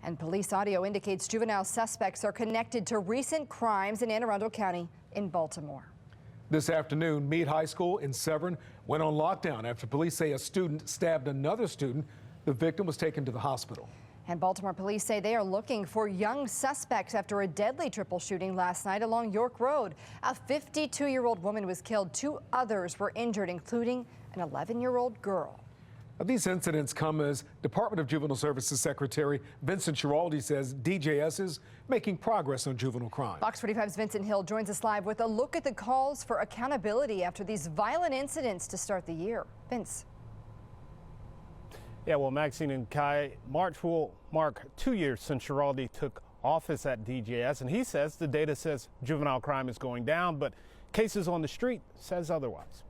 And police audio indicates juvenile suspects are connected to recent crimes in Anne Arundel County in Baltimore. This afternoon, Meade High School in Severn went on lockdown after police say a student stabbed another student. The victim was taken to the hospital. And Baltimore police say they are looking for young suspects after a deadly triple shooting last night along York Road. A 52-year-old woman was killed. 2 others were injured, including an 11-year-old girl. Now, these incidents come as Department of Juvenile Services Secretary Vincent Schiraldi says DJS is making progress on juvenile crime. Fox 45's Vincent Hill joins us live with a look at the calls for accountability after these violent incidents to start the year. Vince. Yeah, well, Maxine and Kai, March will mark 2 years since Schiraldi took office at DJS, and he says the data says juvenile crime is going down, but cases on the street says otherwise.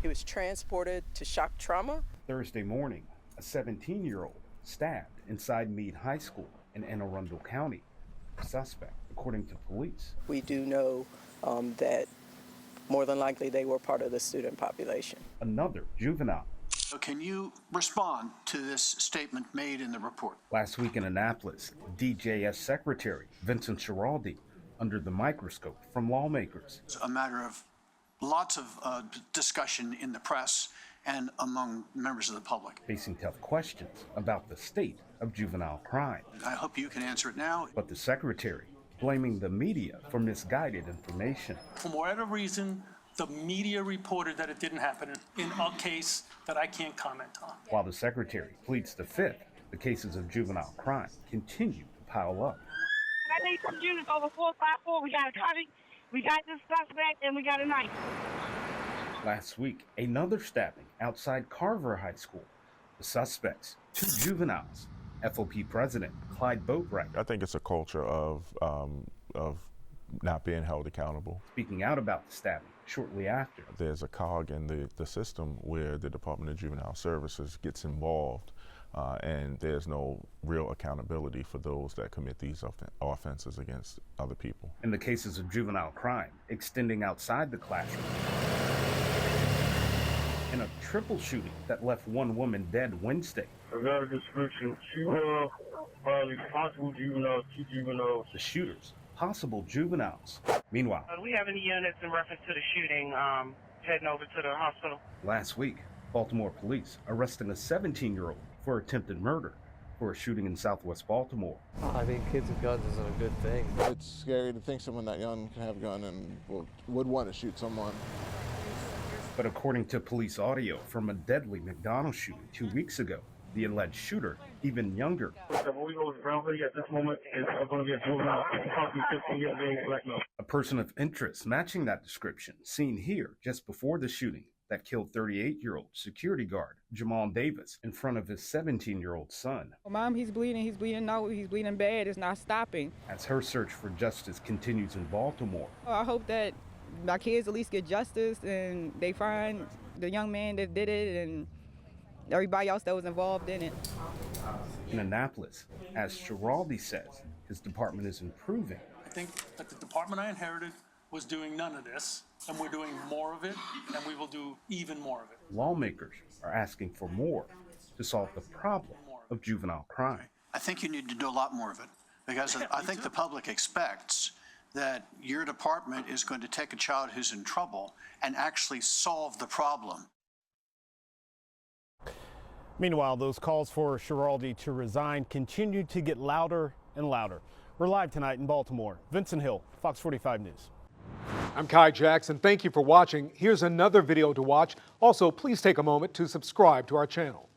He was transported to shock trauma. Thursday morning, a 17-year-old stabbed inside Meade High School in Anne Arundel County. Suspect, according to police. We do know that more than likely they were part of the student population. Another juvenile. So can you respond to this statement made in the report? Last week in Annapolis, DJS Secretary Vincent Schiraldi under the microscope from lawmakers. It's a matter of lots of discussion in the press and among members of the public. Facing tough questions about the state of juvenile crime. I hope you can answer it now. But the secretary blaming the media for misguided information. For whatever reason, the media reported that it didn't happen in a case that I can't comment on. While the secretary pleads the fifth, the cases of juvenile crime continue to pile up. I need some units over 454. We got a cutting, we got this suspect, and we got a knife. Last week, another stabbing outside Carver High School. The suspects, 2 juveniles. FOP President Clyde Boatwright. I think it's a culture of not being held accountable. Speaking out about the stabbing shortly after. There's a cog in the system where the Department of Juvenile Services gets involved, and there's no real accountability for those that commit these offenses against other people. In the cases of juvenile crime extending outside the classroom. In a triple shooting that left 1 woman dead Wednesday. I got a description. Juvenile, probably possible juveniles, 2 juveniles. The shooters, possible juveniles. Meanwhile, Do we have any units in reference to the shooting heading over to the hospital? last week, Baltimore police arresting a 17-year-old for attempted murder for a shooting in southwest Baltimore. I think kids with guns is a good thing. It's scary to think someone that young can have a gun and would want to shoot someone. But according to police audio from a deadly McDonald's shooting 2 weeks ago, the alleged shooter, even younger. A person of interest matching that description, seen here just before the shooting that killed 38-year-old security guard Jamal Davis in front of his 17-year-old son. Mom, he's bleeding out, he's bleeding bad, it's not stopping. As her search for justice continues in Baltimore. I hope that my kids at least get justice and they find the young man that did it and everybody else that was involved in it. In Annapolis, as Schiraldi says, his department is improving. I think that the department I inherited was doing none of this, and we're doing more of it, and we will do even more of it. Lawmakers are asking for more to solve the problem of juvenile crime. I think you need to do a lot more of it, because I think the public expects that your department is going to take a child who's in trouble and actually solve the problem. Meanwhile, those calls for Schiraldi to resign continue to get louder and louder. We're live tonight in Baltimore. Vincent Hill, Fox 45 News. I'm Kai Jackson. Thank you for watching. Here's another video to watch. Also, please take a moment to subscribe to our channel.